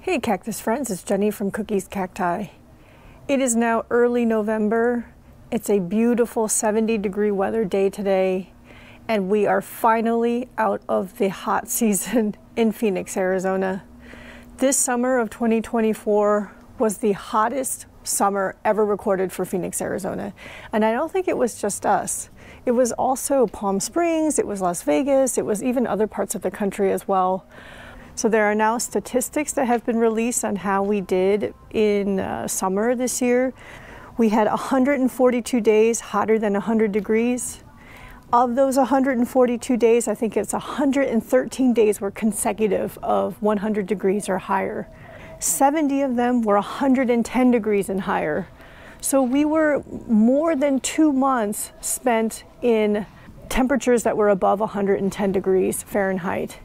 Hey cactus friends, it's Jenny from Cookies Cacti. It is now early November. It's a beautiful 70-degree weather day today, and we are finally out of the hot season in Phoenix, Arizona. This summer of 2024 was the hottest summer ever recorded for Phoenix, Arizona. And I don't think it was just us. It was also Palm Springs, it was Las Vegas, it was even other parts of the country as well. So there are now statistics that have been released on how we did in summer this year. We had 142 days hotter than 100 degrees. Of those 142 days, I think it's 113 days were consecutive of 100 degrees or higher. 70 of them were 110 degrees and higher. So we were more than 2 months spent in temperatures that were above 110 degrees Fahrenheit.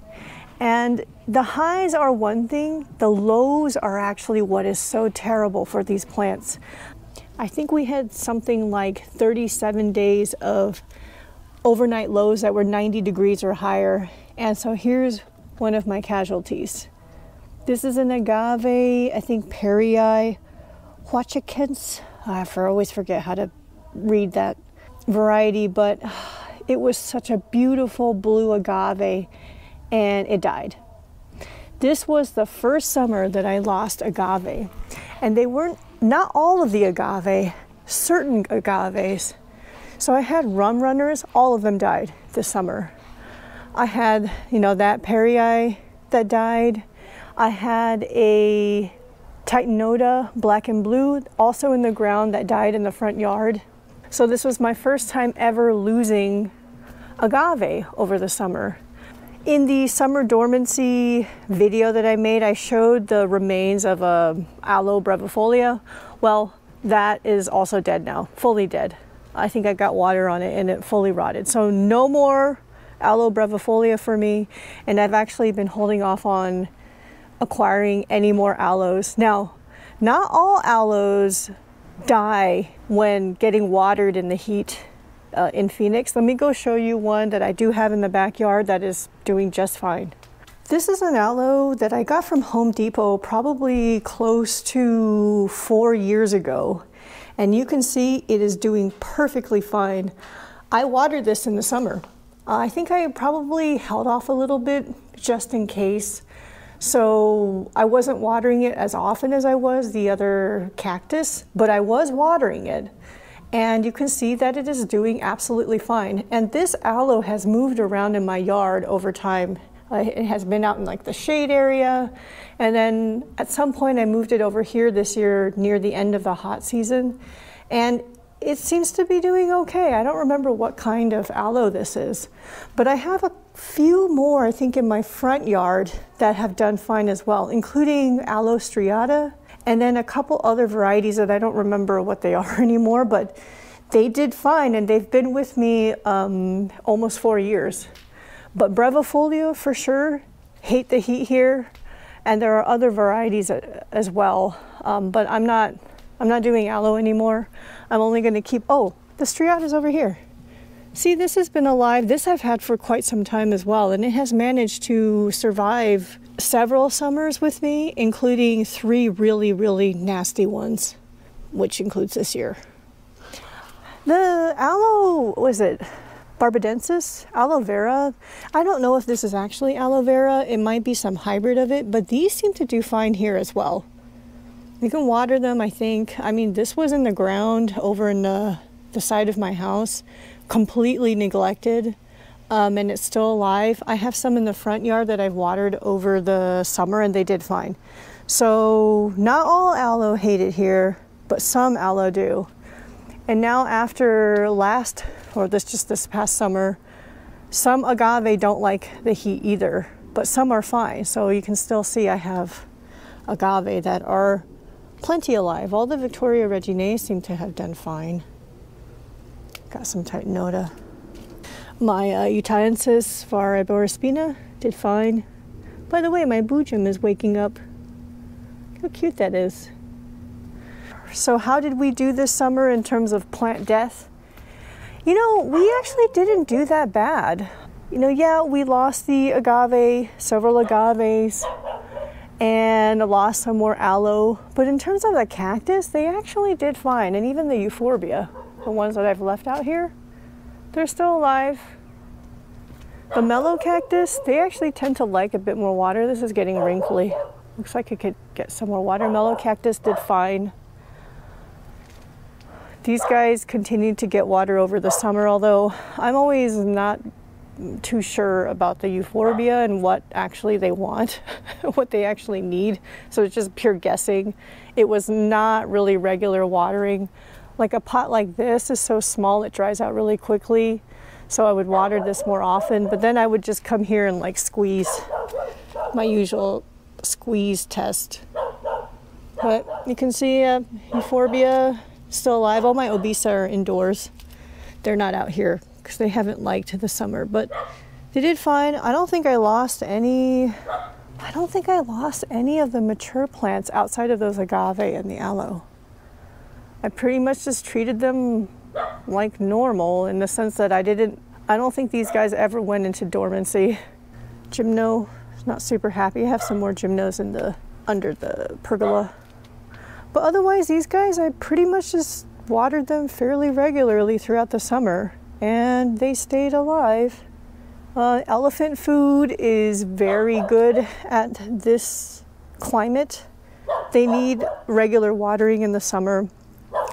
And the highs are one thing, the lows are actually what is so terrible for these plants. I think we had something like 37 days of overnight lows that were 90 degrees or higher. And so here's one of my casualties. This is an agave, I think Perii huachikense. I always forget how to read that variety, but it was such a beautiful blue agave and it died. This was the first summer that I lost agave, and they weren't, not all of the agave, certain agaves. So I had rum runners, all of them died this summer. I had, that Perii that died. I had a Titanota black and blue also in the ground that died in the front yard. So this was my first time ever losing agave over the summer. In the summer dormancy video that I made, I showed the remains of a aloe brevifolia. Well, that is also dead now, fully dead. I think I got water on it and it fully rotted. So no more aloe brevifolia for me, and I've actually been holding off on acquiring any more aloes. Now, not all aloes die when getting watered in the heat in Phoenix. Let me go show you one that I do have in the backyard that is doing just fine. This is an aloe that I got from Home Depot probably close to 4 years ago. And you can see it is doing perfectly fine. I watered this in the summer. I think I probably held off a little bit just in case. So I wasn't watering it as often as I was the other cactus, but I was watering it. And you can see that it is doing absolutely fine. And this aloe has moved around in my yard over time. It has been out in like the shade area. And then at some point I moved it over here this year near the end of the hot season. And it seems to be doing okay. I don't remember what kind of aloe this is, but I have a few more, I think, in my front yard that have done fine as well, including aloe striata, and then a couple other varieties that I don't remember what they are anymore, but they did fine, and they've been with me almost 4 years. But brevifolia for sure, hate the heat here, and there are other varieties as well, but I'm not doing aloe anymore. I'm only going to keep, oh, the striata's over here. See, this has been alive. This I've had for quite some time as well, and it has managed to survive several summers with me, including 3 really, really nasty ones, which includes this year. The aloe, was it barbadensis? Aloe vera? I don't know if this is actually aloe vera. It might be some hybrid of it, but these seem to do fine here as well. You can water them, I think. I mean, this was in the ground over in the side of my house, completely neglected, and it's still alive. I have some in the front yard that I've watered over the summer, and they did fine. So not all aloe hate it here, but some aloe do. And now after this past summer, some agave don't like the heat either, but some are fine. So you can still see I have agave that are plenty alive. All the Victoria Reginae seem to have done fine. Got some Titanota. My Utaensis variborespina did fine. By the way, my boojum is waking up. How cute that is. So how did we do this summer in terms of plant death? We actually didn't do that bad. Yeah, we lost the agave, several agaves, and lost some more aloe. But in terms of the cactus, they actually did fine. And even the euphorbia, the ones that I've left out here, they're still alive. The mellow cactus, they actually tend to like a bit more water. This is getting wrinkly. Looks like it could get some more water. Mellow cactus did fine. These guys continued to get water over the summer, although I'm always not too sure about the euphorbia and what actually they want, what they actually need. So it's just pure guessing. It was not really regular watering. Like a pot like this is so small, it dries out really quickly. So I would water this more often, but then I would just come here and like squeeze, my usual squeeze test. But you can see euphorbia still alive. All my obesa are indoors. They're not out here because they haven't liked the summer, but they did fine. I don't think I lost any of the mature plants outside of those agave and the aloe. I pretty much just treated them like normal in the sense that I don't think these guys ever went into dormancy. Gymno is not super happy. I have some more gymnos under the pergola. But otherwise, these guys, I pretty much just watered them fairly regularly throughout the summer, and they stayed alive. Elephant food is very good at this climate. They need regular watering in the summer,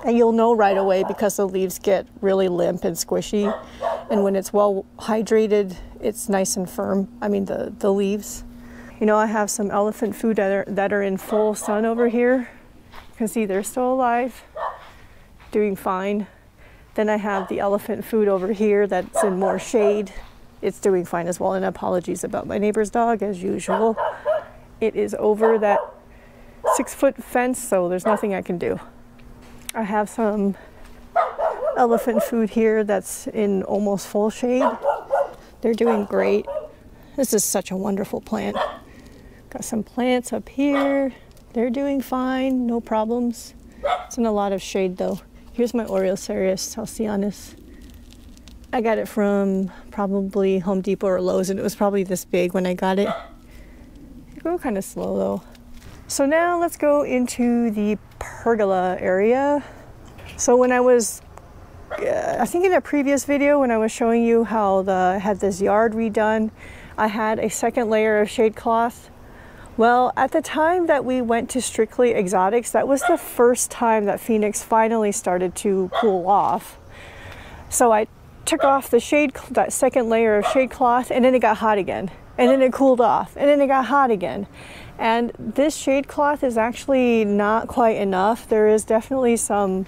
and you'll know right away because the leaves get really limp and squishy. And when it's well hydrated, it's nice and firm. I mean, the leaves. You know, I have some elephant food that are in full sun over here. You can see they're still alive, doing fine. Then I have the elephant food over here that's in more shade. It's doing fine as well, and apologies about my neighbor's dog as usual. It is over that 6-foot fence, so there's nothing I can do. I have some elephant food here that's in almost full shade. They're doing great. This is such a wonderful plant. Got some plants up here. They're doing fine, no problems. It's in a lot of shade though. Here's my Oreocereus halcyonis. I got it from probably Home Depot or Lowe's, and it was probably this big when I got it. They grow kind of slow though. So now let's go into the pergola area. So when I was, I think in a previous video when I was showing you how I had this yard redone, I had a second layer of shade cloth. Well, at the time that we went to strictly exotics, that was the first time that Phoenix finally started to cool off. So I took off that second layer of shade cloth, and then it got hot again. And then it cooled off, and then it got hot again. And this shade cloth is actually not quite enough. There is definitely some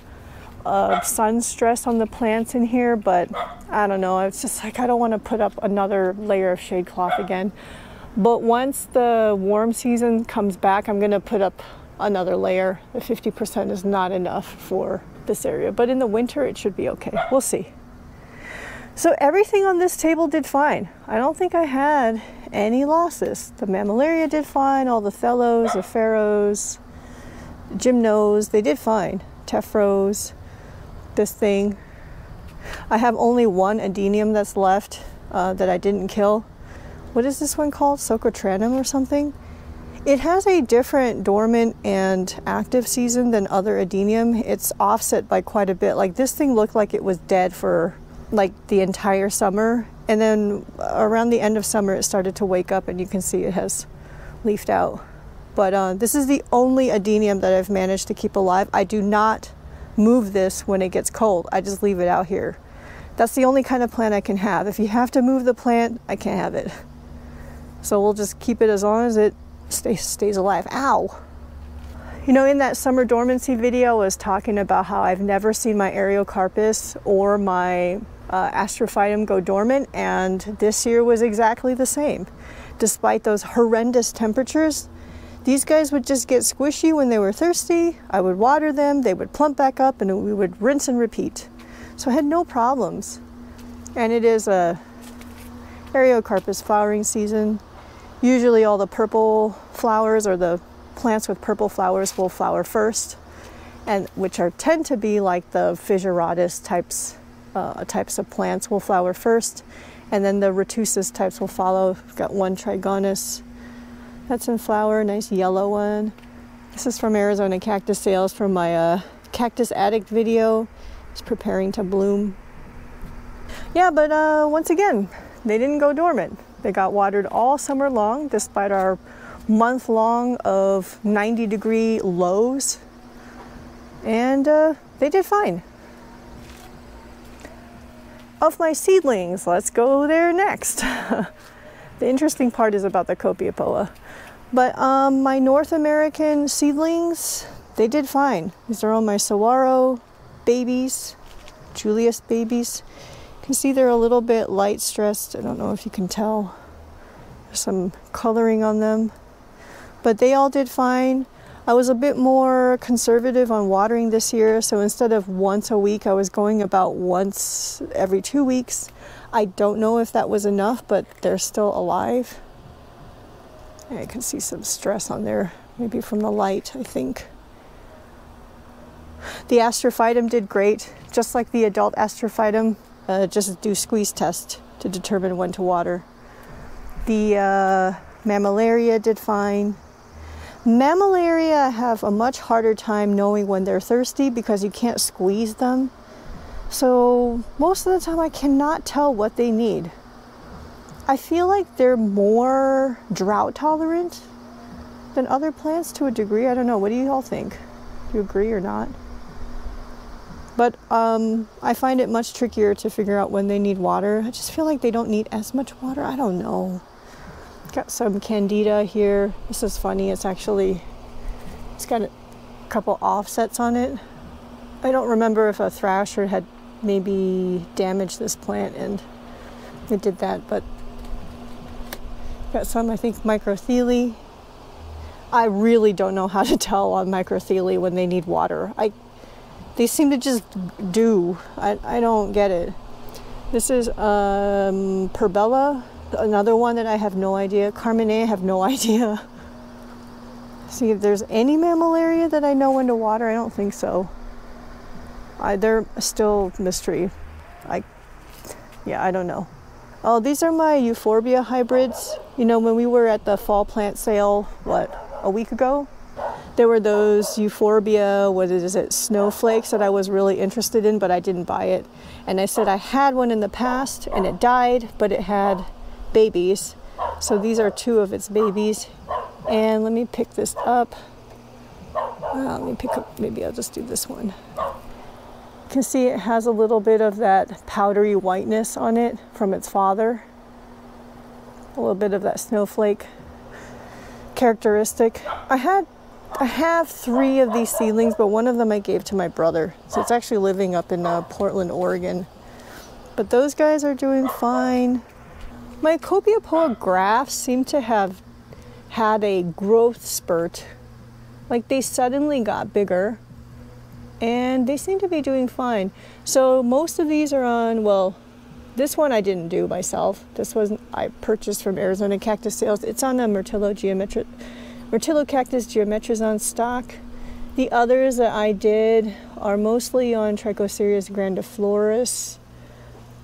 sun stress on the plants in here, but I don't know. It's just like I don't want to put up another layer of shade cloth again. But once the warm season comes back, I'm going to put up another layer. The 50% is not enough for this area, but in the winter it should be okay. We'll see. So everything on this table did fine. I don't think I had any losses. The mammillaria did fine, all the thellos, the pharaohs, gymnos, they did fine. Tephros, this thing. I have only one adenium that's left that I didn't kill. What is this one called? Socotranum or something? It has a different dormant and active season than other adenium. It's offset by quite a bit. Like this thing looked like it was dead for like the entire summer, and then around the end of summer it started to wake up, and you can see it has leafed out. But this is the only adenium that I've managed to keep alive. I do not move this when it gets cold. I just leave it out here. That's the only kind of plant I can have. If you have to move the plant, I can't have it. So we'll just keep it as long as it stays alive. Ow! You know, in that summer dormancy video, I was talking about how I've never seen my Areocarpus or my Astrophytum go dormant, and this year was exactly the same. Despite those horrendous temperatures, these guys would just get squishy when they were thirsty. I would water them, they would plump back up, and we would rinse and repeat. So I had no problems. And it is a Areocarpus flowering season. Usually all the purple flowers, or the plants with purple flowers, will flower first, and which tend to be like the Physioratus types of plants will flower first, and then the Retusis types will follow. We've got one Trigonus, That's in flower, nice yellow one. This is from Arizona Cactus Sales from my Cactus Addict video. It's preparing to bloom. Yeah, but once again, they didn't go dormant. They got watered all summer long, despite our month long of 90-degree lows. And they did fine. Of my seedlings, let's go there next. The interesting part is about the Copiapoa. But my North American seedlings, they did fine. These are all my saguaro babies, Julius babies. You can see they're a little bit light stressed. I don't know if you can tell. There's some coloring on them. But they all did fine. I was a bit more conservative on watering this year, so instead of once a week, I was going about once every 2 weeks. I don't know if that was enough, but they're still alive. I can see some stress on there, maybe from the light, I think. The astrophytum did great, just like the adult astrophytum. Just do squeeze test to determine when to water. The mammillaria did fine. Mammillaria have a much harder time knowing when they're thirsty because you can't squeeze them. So most of the time I cannot tell what they need. I feel like they're more drought tolerant than other plants to a degree. I don't know. What do you all think? Do you agree or not? But I find it much trickier to figure out when they need water. I just feel like they don't need as much water. I don't know. Got some candida here. This is funny. It's got a couple offsets on it. I don't remember if a thrasher had maybe damaged this plant and it did that, but got some, I think, microthele. I really don't know how to tell on microthele when they need water. They seem to just do. I don't get it. This is Perbella. Another one that I have no idea. Carmenae, I have no idea. See if there's any mammillaria that I know when to water. I don't think so. They're still mystery. I don't know. Oh, these are my euphorbia hybrids. You know, when we were at the fall plant sale, a week ago? There were those euphorbia, snowflakes that I was really interested in, but I didn't buy it. And I said I had one in the past and it died, but it had babies. So these are 2 of its babies. And let me pick this up. Maybe I'll just do this one. You can see it has a little bit of that powdery whiteness on it from its father. A little bit of that snowflake characteristic. I have 3 of these seedlings, but one of them I gave to my brother. So it's actually living up in Portland, Oregon. But those guys are doing fine. My Copiapoa grafts seem to have had a growth spurt. Like they suddenly got bigger and they seem to be doing fine. So most of these are on, well, this one I didn't do myself. This one I purchased from Arizona Cactus Sales. It's on a Myrtillo cactus geometrizon stock. The others that I did are mostly on Trichocereus grandiflorus,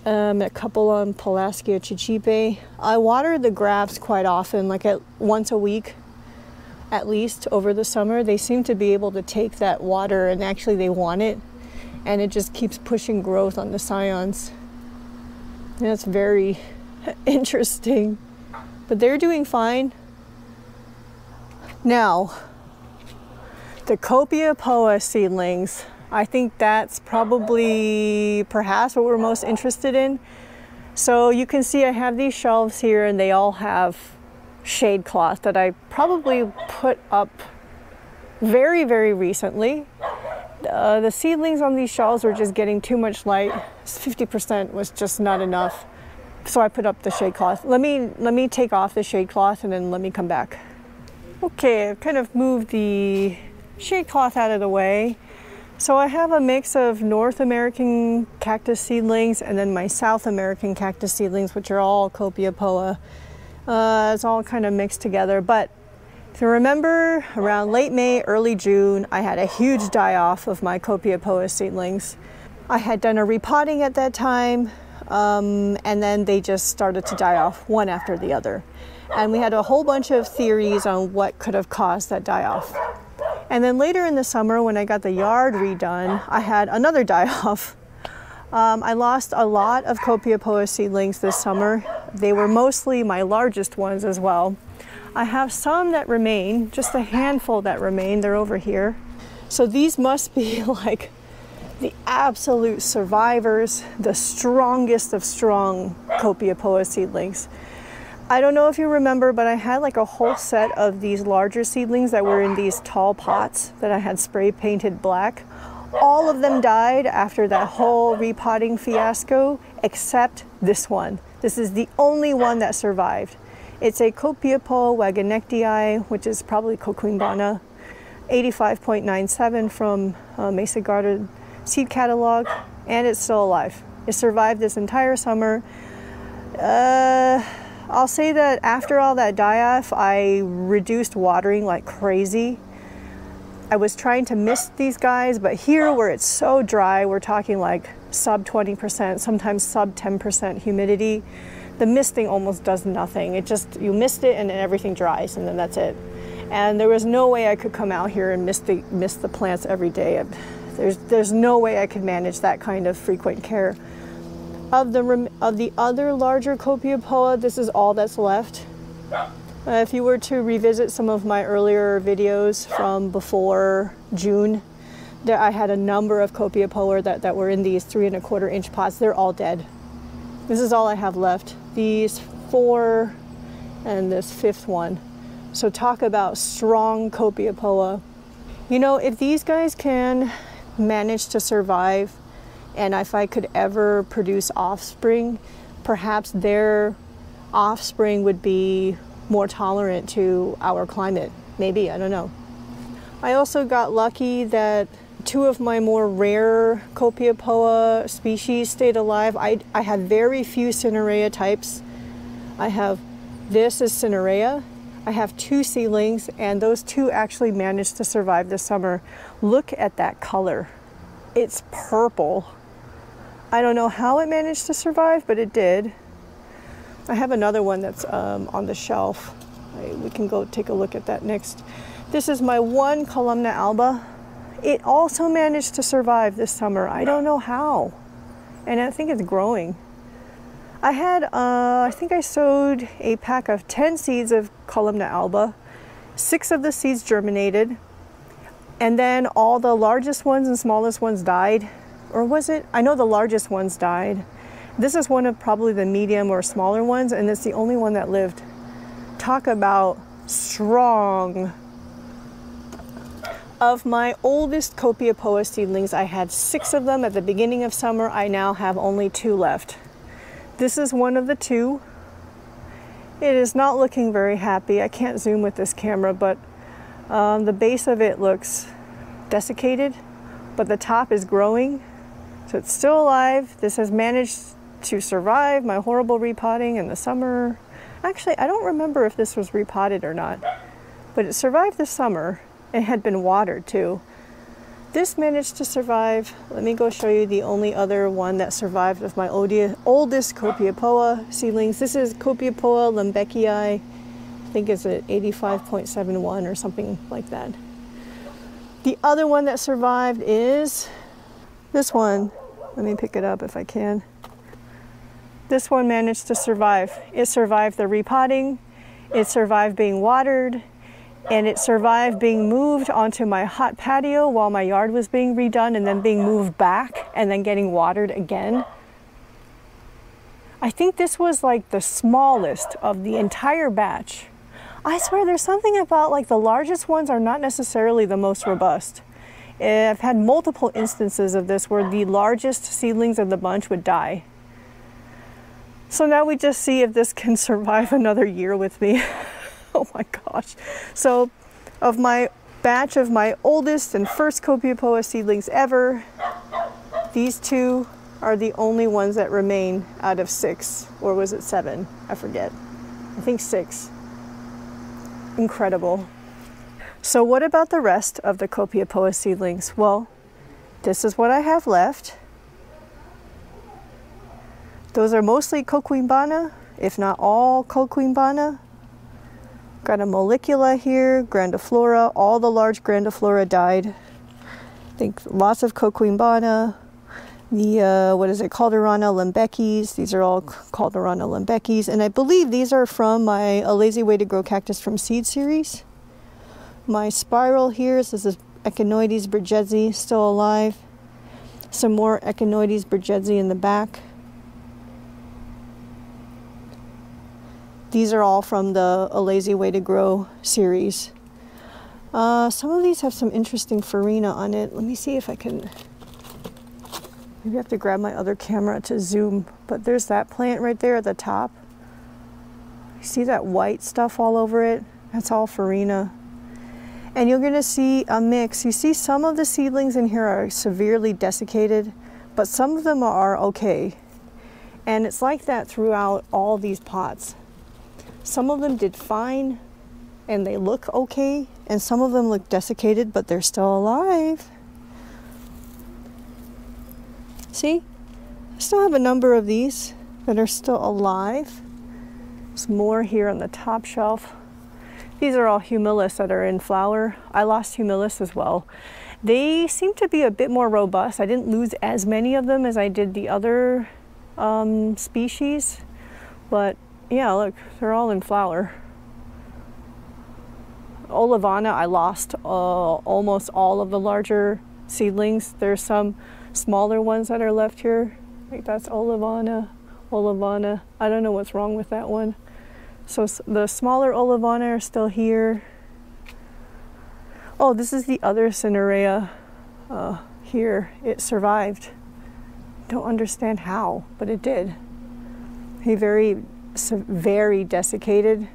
a couple on Pelasgia chichipe. I water the grafts quite often, like once a week at least over the summer. They seem to be able to take that water and actually they want it, and it just keeps pushing growth on the scions. And that's very interesting, but they're doing fine. Now, the Copiapoa seedlings, I think that's probably perhaps what we're most interested in. So you can see I have these shelves here and they all have shade cloth that I probably put up very, very recently. The seedlings on these shelves were just getting too much light. 50% was just not enough. So I put up the shade cloth. Let me take off the shade cloth and then let me come back. Okay, I've kind of moved the shade cloth out of the way. So I have a mix of North American cactus seedlings and then my South American cactus seedlings, which are all Copiapoa. It's all kind of mixed together. But if you remember, around late May, early June, I had a huge die-off of my Copiapoa seedlings. I had done a repotting at that time, and then they just started to die off one after the other. And we had a whole bunch of theories on what could have caused that die-off. And then later in the summer, when I got the yard redone, I had another die-off. I lost a lot of Copiapoa seedlings this summer. They were mostly my largest ones as well. I have some that remain, just a handful that remain. They're over here. So these must be like the absolute survivors, the strongest of strong Copiapoa seedlings. I don't know if you remember, but I had like a whole set of these larger seedlings that were in these tall pots that I had spray painted black. All of them died after that whole repotting fiasco, except this one. This is the only one that survived. It's a Copiapoa wagonectii, which is probably Coquimbana, 85.97 from Mesa Garden seed catalog, and it's still alive. It survived this entire summer. I'll say that after all that die-off, I reduced watering like crazy. I was trying to mist these guys, but here where it's so dry, we're talking like sub 20%, sometimes sub 10% humidity. The misting almost does nothing. It just, you mist it and then everything dries and then that's it. And there was no way I could come out here and mist the plants every day. There's no way I could manage that kind of frequent care. Of the other larger Copiapoa, this is all that's left. If you were to revisit some of my earlier videos from before June, I had a number of Copiapoa that were in these 3 1/4 inch pots. They're all dead. This is all I have left. These 4 and this 5th one. So talk about strong Copiapoa. You know, if these guys can manage to survive, and if I could ever produce offspring, perhaps their offspring would be more tolerant to our climate. Maybe, I don't know. I also got lucky that 2 of my more rare Copiapoa species stayed alive. I have very few Cinerea types. This is Cinerea. I have 2 seedlings, and those 2 actually managed to survive this summer. Look at that color. It's purple. I don't know how it managed to survive, but it did. I have another one that's on the shelf. We can go take a look at that next. This is my one Columna alba. It also managed to survive this summer. I don't know how. And I think it's growing. I had, I think I sowed a pack of 10 seeds of Columna alba. 6 of the seeds germinated. And then all the largest ones and smallest ones died. Or was it? I know the largest ones died. This is one of probably the medium or smaller ones, and it's the only one that lived. Talk about strong. Of my oldest Copiapoa seedlings, I had 6 of them at the beginning of summer. I now have only 2 left. This is one of the 2. It is not looking very happy. I can't zoom with this camera, but the base of it looks desiccated, but the top is growing. So it's still alive. This has managed to survive my horrible repotting in the summer. Actually, I don't remember if this was repotted or not, but it survived this summer. It had been watered too. This managed to survive. Let me go show you the only other one that survived of my oldest Copiapoa seedlings. This is Copiapoa lumbeckii. I think it's at 85.71 or something like that. The other one that survived is this one. Let me pick it up if I can. This one managed to survive. It survived the repotting, it survived being watered, and it survived being moved onto my hot patio while my yard was being redone and then being moved back and then getting watered again. I think this was like the smallest of the entire batch. I swear there's something about like the largest ones are not necessarily the most robust. I've had multiple instances of this where the largest seedlings of the bunch would die. So now we just see if this can survive another year with me. Oh my gosh. So of my batch of my oldest and first Copiapoa seedlings ever, these 2 are the only ones that remain out of 6, or was it 7? I forget. I think 6. Incredible. So what about the rest of the Copiapoa seedlings? Well, this is what I have left. Those are mostly Coquimbana, if not all Coquimbana. Got a molecula here, grandiflora. All the large grandiflora died. I think lots of coquimbana. The, what is it, Calderana lembeckis. These are all Calderana lembeckis. And I believe these are from my A Lazy Way to Grow Cactus from Seed series. My spiral here, this is Echinoides bridgetzi, still alive. Some more Echinoides bridgetzi in the back. These are all from the A Lazy Way to Grow series. Some of these have some interesting farina on it. Let me see if I can... Maybe I have to grab my other camera to zoom. But there's that plant right there at the top. You see that white stuff all over it? That's all farina. And you're going to see a mix. You see some of the seedlings in here are severely desiccated, but some of them are okay. And it's like that throughout all these pots. Some of them did fine and they look okay, and some of them look desiccated, but they're still alive. See? I still have a number of these that are still alive. There's more here on the top shelf. These are all humilis that are in flower. I lost humilis as well. They seem to be a bit more robust. I didn't lose as many of them as I did the other species, but yeah, look, they're all in flower. Olivana, I lost almost all of the larger seedlings. There's some smaller ones that are left here. I think that's Olivana. I don't know what's wrong with that one. So the smaller Olivana are still here. Oh, this is the other Cinerea here. It survived. Don't understand how, but it did. He very desiccated.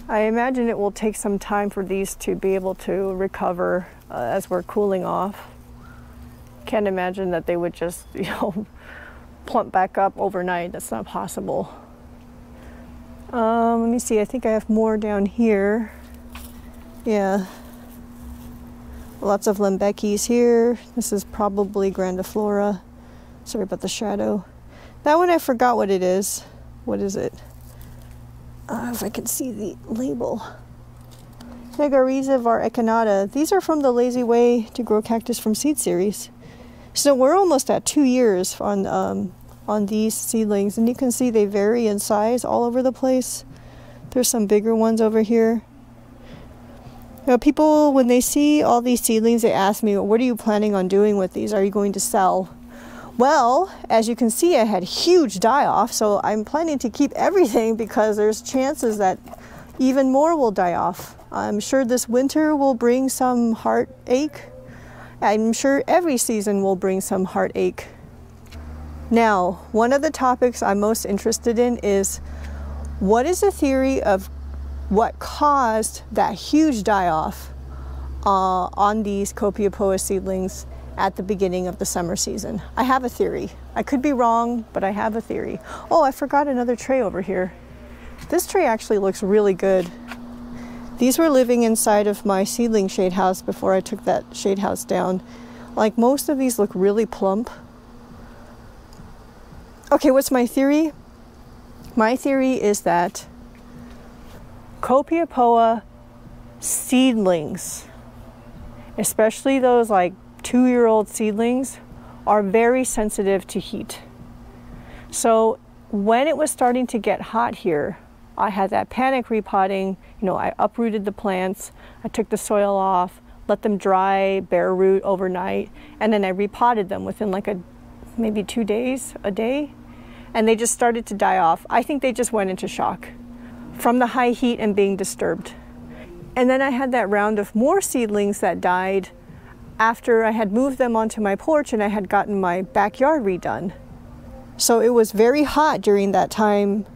I imagine it will take some time for these to be able to recover as we're cooling off. Can't imagine that they would just, you know, plump back up overnight. That's not possible. Let me see, I think I have more down here. Yeah. Lots of lembeckis here. This is probably grandiflora. Sorry about the shadow. That one I forgot what it is. What is it? If I can see the label. Megariza var echinata. These are from the Lazy Way to Grow Cactus from Seed series. So we're almost at 2 years on these seedlings, and you can see they vary in size all over the place. There's some bigger ones over here. You know, people, when they see all these seedlings, they ask me, what are you planning on doing with these? Are you going to sell? Well, as you can see, I had huge die-off, so I'm planning to keep everything because there's chances that even more will die off. I'm sure this winter will bring some heartache. I'm sure every season will bring some heartache. Now, one of the topics I'm most interested in is what is the theory of what caused that huge die-off on these Copiapoa seedlings at the beginning of the summer season? I have a theory. I could be wrong, but I have a theory. Oh, I forgot another tray over here. This tray actually looks really good. These were living inside of my seedling shade house before I took that shade house down. Like, most of these look really plump. Okay, what's my theory? My theory is that Copiapoa seedlings, especially those like 2-year-old seedlings, are very sensitive to heat. So when it was starting to get hot here, I had that panic repotting. You know, I uprooted the plants, I took the soil off, let them dry, bare root overnight, and then I repotted them within like maybe 2 days, a day, and they just started to die off. I think they just went into shock from the high heat and being disturbed. And then I had that round of more seedlings that died after I had moved them onto my porch and I had gotten my backyard redone. So it was very hot during that time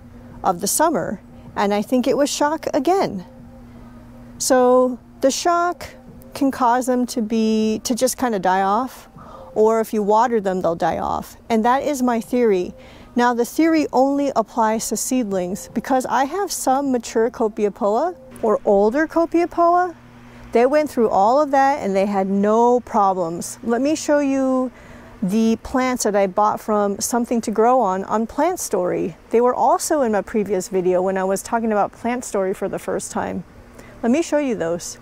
of the summer, and I think it was shock again. So the shock can cause them to just kind of die off, or if you water them, they'll die off. And that is my theory. Now, the theory only applies to seedlings because I have some mature Copiapoa or older Copiapoa. They went through all of that and they had no problems. Let me show you the plants that I bought from Something to Grow on Plant Story. They were also in my previous video when I was talking about Plant Story for the first time. Let me show you those.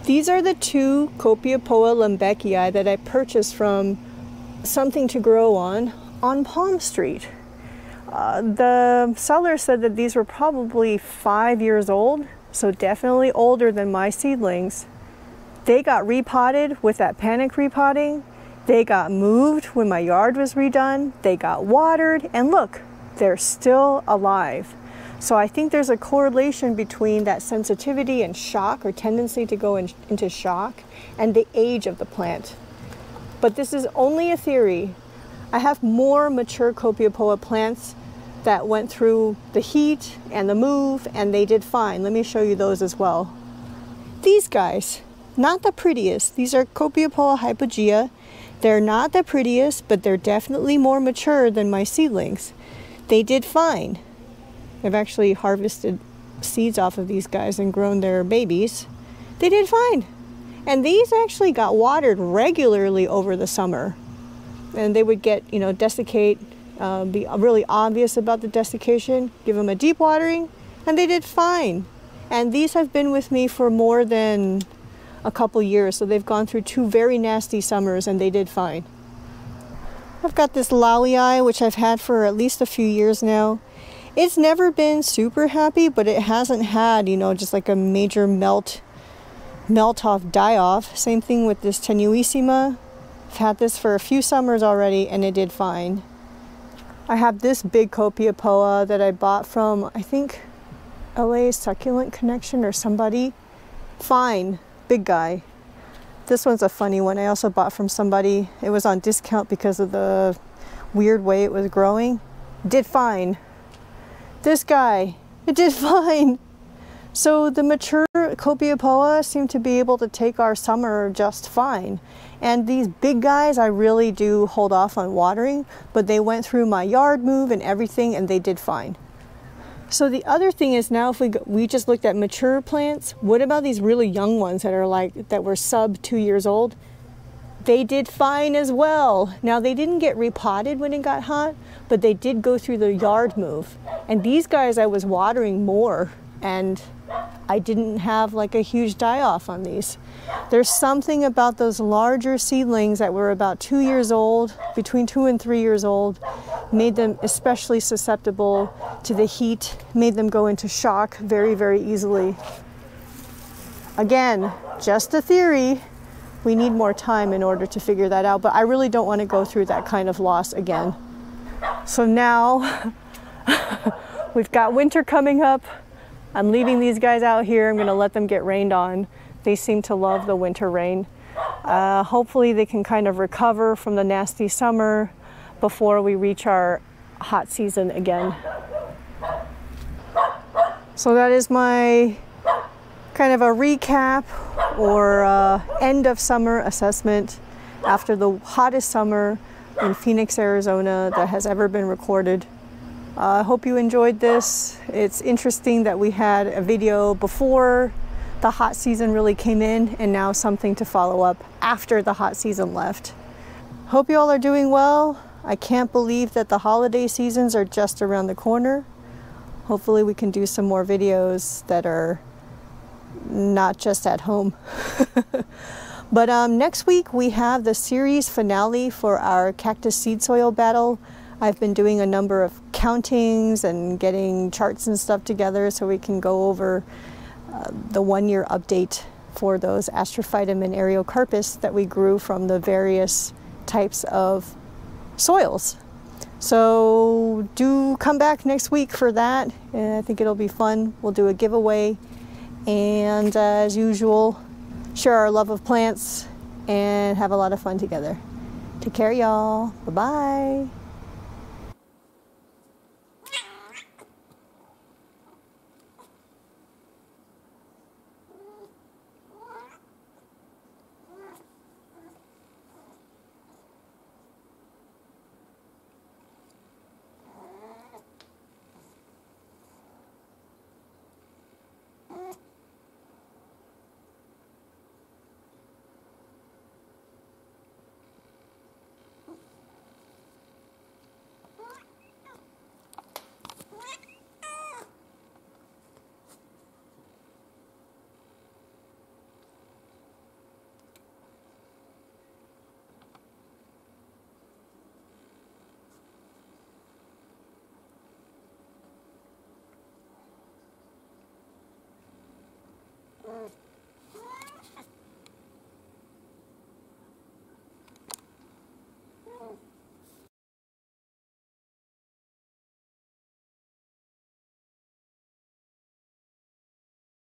These are the two Copiapoa lumbeckii that I purchased from Something to Grow on Palm Street. The seller said that these were probably 5 years old, so definitely older than my seedlings. They got repotted with that panic repotting. They got moved when my yard was redone. They got watered, and look, they're still alive. So I think there's a correlation between that sensitivity and shock, or tendency to go into shock, and the age of the plant. But this is only a theory. I have more mature Copiapoa plants that went through the heat and the move, and they did fine. Let me show you those as well. These guys, not the prettiest. These are Copiapoa hypogea. They're not the prettiest, but they're definitely more mature than my seedlings. They did fine. I've actually harvested seeds off of these guys and grown their babies. They did fine. And these actually got watered regularly over the summer. And they would get, desiccate, be really obvious about the desiccation, give them a deep watering, and they did fine. And these have been with me for more than a couple years, so they've gone through 2 very nasty summers and they did fine. I've got this Lowii, which I've had for at least a few years now. It's never been super happy, but it hasn't had, just like a major melt off, die off. Same thing with this tenuissima. I've had this for a few summers already and it did fine. I have this big Copiapoa that I bought from, I think, LA Succulent Connection or somebody. Fine. Big guy. This one's a funny one. I also bought from somebody. It was on discount because of the weird way it was growing. Did fine. This guy, it did fine. So the mature Copiapoa seem to be able to take our summer just fine. And these big guys, I really do hold off on watering, but they went through my yard move and everything and they did fine. So the other thing is, now if we just looked at mature plants, what about these really young ones that were sub 2 years old? They did fine as well. Now they didn't get repotted when it got hot, but they did go through the yard move. And these guys I was watering more and I didn't have like a huge die off on these. There's something about those larger seedlings that were about 2 years old, between 2 and 3 years old, made them especially susceptible to the heat, made them go into shock very, very easily. Again, just a theory. We need more time in order to figure that out, but I really don't want to go through that kind of loss again. So now we've got winter coming up. I'm leaving these guys out here. I'm going to let them get rained on. They seem to love the winter rain. Hopefully they can kind of recover from the nasty summer before we reach our hot season again. So that is my kind of a recap or end of summer assessment after the hottest summer in Phoenix, Arizona that has ever been recorded. I hope you enjoyed this. It's interesting that we had a video before the hot season really came in and now something to follow up after the hot season left. Hope you all are doing well. I can't believe that the holiday seasons are just around the corner. Hopefully we can do some more videos that are not just at home. But next week we have the series finale for our cactus seed soil battle. I've been doing a number of countings and getting charts and stuff together so we can go over the 1-year update for those Astrophytum and Areocarpus that we grew from the various types of soils. So do come back next week for that. I think it'll be fun. We'll do a giveaway, and as usual, share our love of plants and have a lot of fun together. Take care, y'all. Bye-bye.